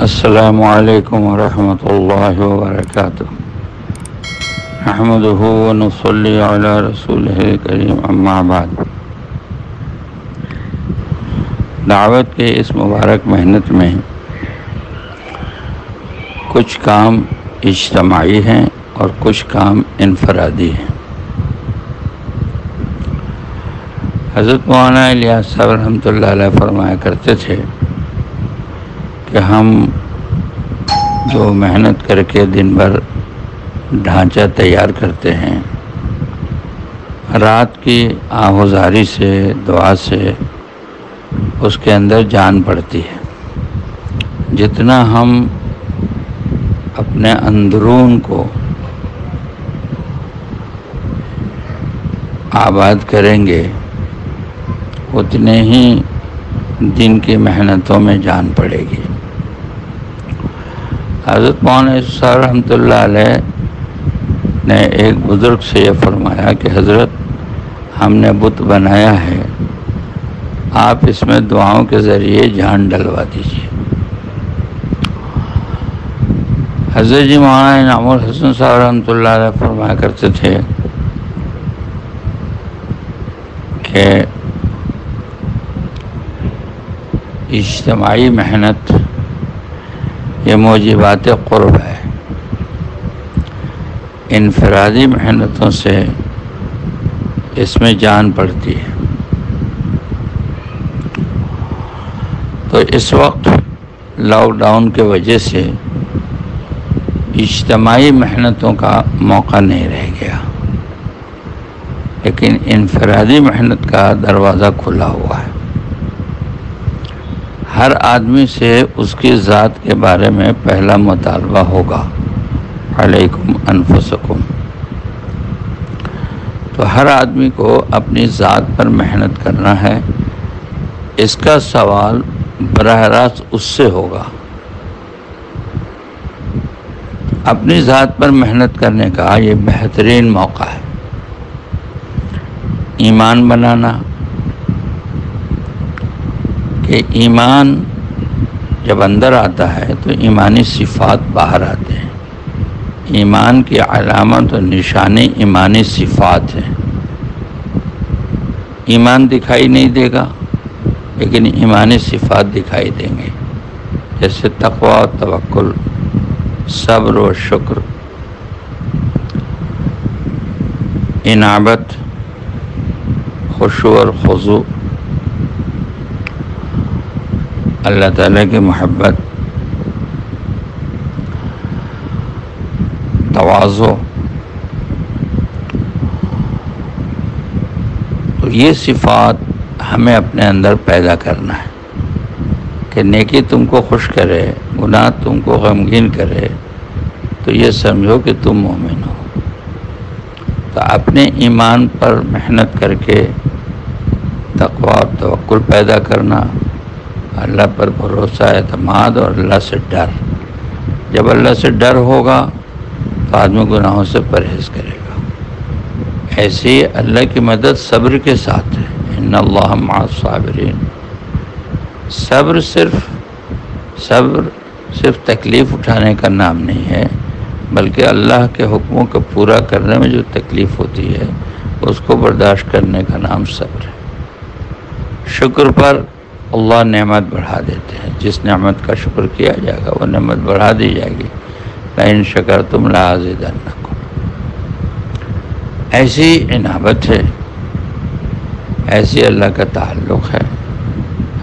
السلام علیکم ورحمۃ اللہ وبرکاتہ۔ نحمدہ ونصلی علی رسولہ الکریم، اما بعد۔ دعوت کے اس مبارک محنت میں کچھ کام اجتماعی ہیں اور کچھ کام انفرادی ہیں۔ حضرت مولانا الیاس صاحب رحمۃ اللہ علیہ فرمایا کرتے تھے کہ ہم جو محنت کر کے دن بھر ڈھانچہ تیار کرتے ہیں، رات کی آہوزاری سے، دعا سے اس کے اندر جان پڑتی ہے۔ جتنا ہم اپنے اندرون کو آباد کریں گے، اتنے ہی دن کی محنتوں میں جان پڑے گی۔ حضرت مولانا صاحب رحمۃ اللہ علیہ نے ایک بزرگ سے یہ فرمایا کہ حضرت، ہم نے بت بنایا ہے، آپ اس میں دعاؤں کے ذریعے جان ڈلوا دیجیے۔ حضرت جی مولانا انعام الحسن صاحب رحمۃ اللہ علیہ فرمایا کرتے تھے کہ اجتماعی محنت یہ موجبات قرب ہے، انفرادی محنتوں سے اس میں جان پڑتی ہے۔ تو اس وقت لاک ڈاؤن کی وجہ سے اجتماعی محنتوں کا موقع نہیں رہ گیا، لیکن انفرادی محنت کا دروازہ کھلا ہوا ہے۔ ہر آدمی سے اس کی ذات کے بارے میں پہلا مطالبہ ہوگا، علیکم انفسکم۔ تو ہر آدمی کو اپنی ذات پر محنت کرنا ہے۔ اس کا سوال براہ راست اس سے ہوگا۔ اپنی ذات پر محنت کرنے کا یہ بہترین موقع ہے۔ ایمان بنانا، کہ ایمان جب اندر آتا ہے تو ایمانی صفات باہر آتے ہیں۔ ایمان کی علامت و نشانی ایمانی صفات ہیں۔ ایمان دکھائی نہیں دے گا، لیکن ایمانی صفات دکھائی دیں گے، جیسے تقوی و توکل، صبر و شکر، انابت، خشوع اور خضوع، اللہ تعالیٰ کی محبت، تواضع۔ تو یہ صفات ہمیں اپنے اندر پیدا کرنا ہے کہ نیکی تم کو خوش کرے، گناہ تم کو غمگین کرے تو یہ سمجھو کہ تم مومن ہو۔ تو اپنے ایمان پر محنت کر کے تقوی اور توکل پیدا کرنا، اللہ پر بھروسہ، اعتماد اور اللہ سے ڈر۔ جب اللہ سے ڈر ہوگا تو آدمی گناہوں سے پرہیز کرے گا۔ ایسی اللہ کی مدد صبر کے ساتھ ہے، ان اللہ مع الصابرین۔ صبر صرف تکلیف اٹھانے کا نام نہیں ہے، بلکہ اللہ کے حکموں کو پورا کرنے میں جو تکلیف ہوتی ہے اس کو برداشت کرنے کا نام صبر ہے۔ شکر پر اللہ نعمت بڑھا دیتے ہیں۔ جس نعمت کا شکر کیا جائے گا وہ نعمت بڑھا دی جائے گی۔ لئن شکرتم لأزیدنکم۔ ایسی انابت ہے، ایسی اللہ کا تعلق ہے،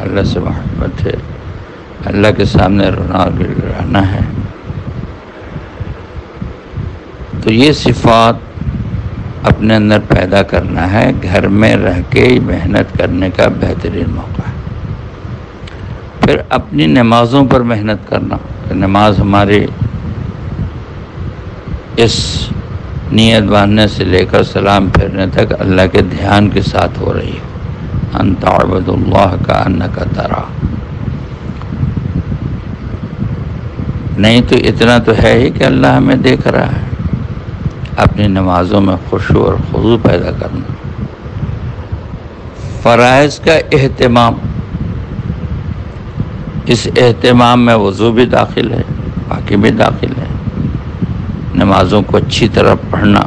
اللہ سے محبت ہے، اللہ کے سامنے رونا اور گڑگڑانا ہے۔ تو یہ صفات اپنے اندر پیدا کرنا ہے۔ گھر میں رہ کے محنت کرنے کا بہترین موقع ہے۔ پھر اپنی نمازوں پر محنت کرنا، کہ نماز ہماری اس نیت باندھنے سے لے کر سلام پھیرنے تک اللہ کے دھیان کے ساتھ ہو رہی ہے۔ ان تعبد اللہ کأنک تراہ۔ نہیں تو اتنا تو ہے ہی کہ اللہ ہمیں دیکھ رہا ہے۔ اپنی نمازوں میں خشوع اور خضوع پیدا کرنا، فرائض کا اہتمام، اس اہتمام میں وضو بھی داخل ہے، باقی بھی داخل ہے، نمازوں کو اچھی طرح پڑھنا،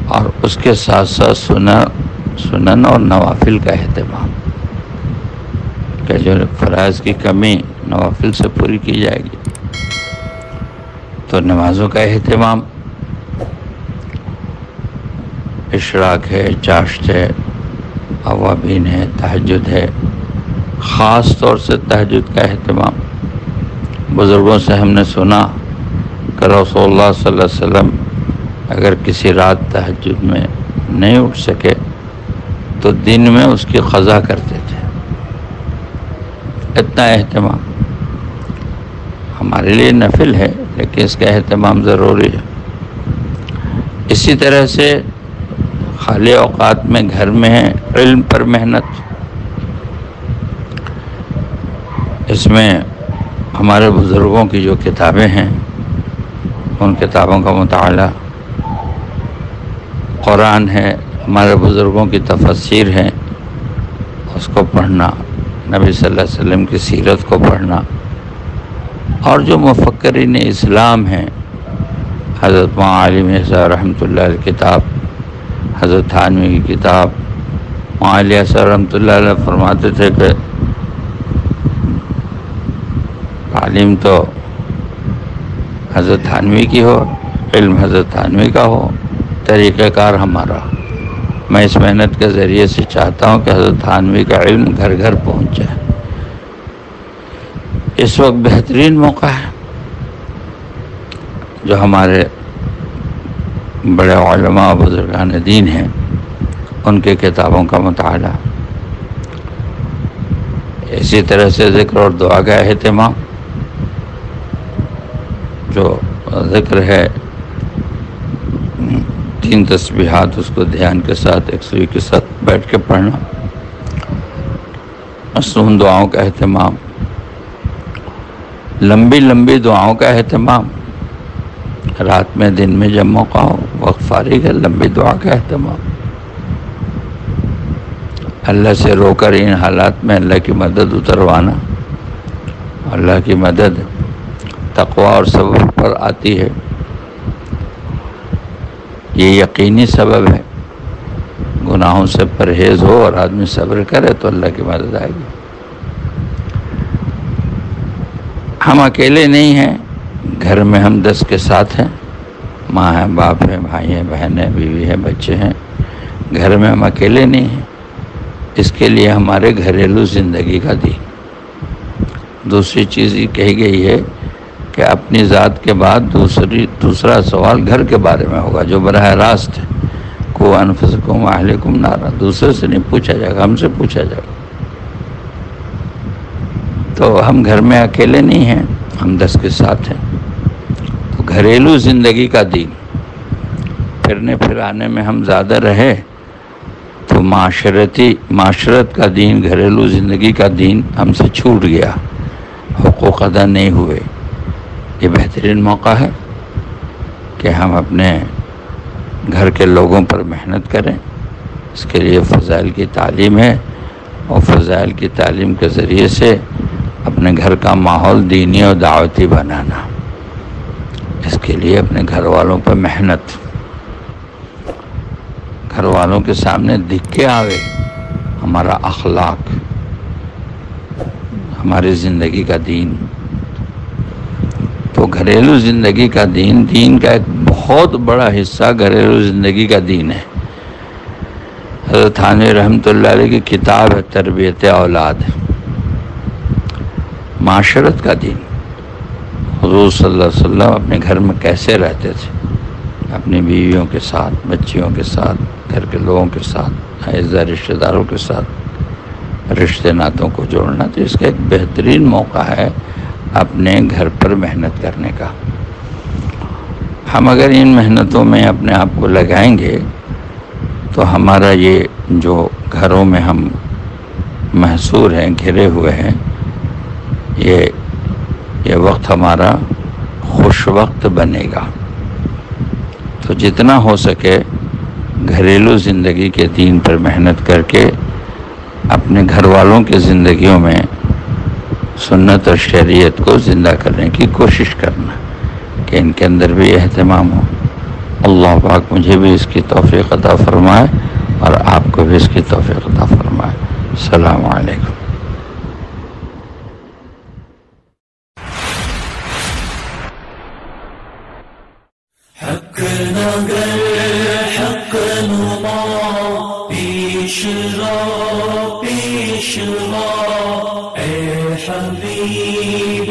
اور اس کے ساتھ ساتھ سنن اور نوافل کا اہتمام، کہ جو فرائض کی کمی نوافل سے پوری کی جائے گی، تو نمازوں کا اہتمام، اشراق ہے، چاشت ہے، اوابین ہے، تہجد ہے، خاص طور سے تہجد کا اہتمام۔ بزرگوں سے ہم نے سنا کہ رسول اللہ صلی اللہ علیہ وسلم اگر کسی رات تہجد میں نہیں اٹھ سکے تو دن میں اس کی قضا کرتے تھے، اتنا اہتمام۔ ہمارے لیے نفل ہے لیکن اس کا اہتمام ضروری ہے۔ اسی طرح سے خالی اوقات میں گھر میں ہے، علم پر محنت، اس میں ہمارے بزرگوں کی جو کتابیں ہیں ان کتابوں کا مطالعہ، قرآن ہے، ہمارے بزرگوں کی تفسیر ہے، اس کو پڑھنا، نبی صلی اللہ علیہ وسلم کی سیرت کو پڑھنا، اور جو مفکرین اسلام ہیں، حضرت معالم صاحب رحمۃ اللہ علیہ کتاب، حضرت تھانوی کی کتاب، معالیہ صاحب رحمۃ اللہ علیہ فرماتے تھے کہ تعلیم تو حضرت تھانوی کی ہو، علم حضرت تھانوی کا ہو، طریقہ کار ہمارا۔ میں اس محنت کے ذریعے سے چاہتا ہوں کہ حضرت تھانوی کا علم گھر گھر پہنچ جائے۔ اس وقت بہترین موقع ہے، جو ہمارے بڑے علماء و بزرگان دین ہیں ان کے کتابوں کا مطالعہ، اسی طرح سے ذکر اور دعا کا اہتمام، جو ذکر ہے 3 تسبیحات اس کو دھیان کے ساتھ 101 کے ساتھ بیٹھ کے پڑھنا، مصنون دعاؤں کا اہتمام، لمبی لمبی دعاؤں کا اہتمام، رات میں دن میں جب موقع ہو، وقت فارغ ہے، لمبی دعا کا اہتمام، اللہ سے رو کر ان حالات میں اللہ کی مدد اتروانا۔ اللہ کی مدد تقوی اور صبر پر آتی ہے، یہ یقینی سبب ہے۔ گناہوں سے پرہیز ہو اور آدمی صبر کرے تو اللہ کی مدد آئے گی۔ ہم اکیلے نہیں ہیں، گھر میں ہم 10 کے ساتھ ہیں، ماں ہے، باپ ہے، بھائی ہیں، بہن ہے، بیوی ہے، بچے ہیں، گھر میں ہم اکیلے نہیں ہیں۔ اس کے لیے ہمارے گھریلو زندگی کا دین۔ دوسری چیز یہ کہی گئی ہے کہ اپنی ذات کے بعد دوسرا سوال گھر کے بارے میں ہوگا، جو براہ راست ہے، کو انفسکم اہلکم نارا، دوسرے سے نہیں پوچھا جائے گا، ہم سے پوچھا جائے گا۔ تو ہم گھر میں اکیلے نہیں ہیں، ہم 10 کے ساتھ ہیں۔ تو گھریلو زندگی کا دین، پھرنے پھرانے میں ہم زیادہ رہے تو معاشرت کا دین، گھریلو زندگی کا دین ہم سے چھوٹ گیا، حقوق ادا نہیں ہوئے۔ یہ بہترین موقع ہے کہ ہم اپنے گھر کے لوگوں پر محنت کریں۔ اس کے لیے فضائل کی تعلیم ہے، اور فضائل کی تعلیم کے ذریعے سے اپنے گھر کا ماحول دینی اور دعوتی بنانا۔ اس کے لیے اپنے گھر والوں پر محنت، گھر والوں کے سامنے دکھ کے آوے ہمارا اخلاق، ہماری زندگی کا دین۔ تو گھریلو زندگی کا دین کا ایک بہت بڑا حصہ گھریلو زندگی کا دین ہے۔ حضرت تھانوی رحمۃ اللہ علیہ کی کتاب ہے تربیت اولاد، معاشرت کا دین۔ حضور صلی اللہ علیہ وسلم اپنے گھر میں کیسے رہتے تھے، اپنی بیویوں کے ساتھ، بچیوں کے ساتھ، گھر کے لوگوں کے ساتھ، اعزا رشتہ داروں کے ساتھ رشتے ناتوں کو جوڑنا۔ تو اس کا ایک بہترین موقع ہے اپنے گھر پر محنت کرنے کا۔ ہم اگر ان محنتوں میں اپنے آپ کو لگائیں گے تو ہمارا یہ جو گھروں میں ہم محصور ہیں، گھرے ہوئے ہیں، یہ وقت ہمارا خوش وقت بنے گا۔ تو جتنا ہو سکے گھریلو زندگی کے دین پر محنت کر کے اپنے گھر والوں کی زندگیوں میں سنت اور شریعت کو زندہ کرنے کی کوشش کرنا کہ ان کے اندر بھی اہتمام ہو. اللہ پاک مجھے بھی اس کی توفیق عطا فرمائے اور آپ کو بھی اس کی توفیق عطا فرمائے. السلام علیکم. حق نگر حق نما پیشوا اے حبیب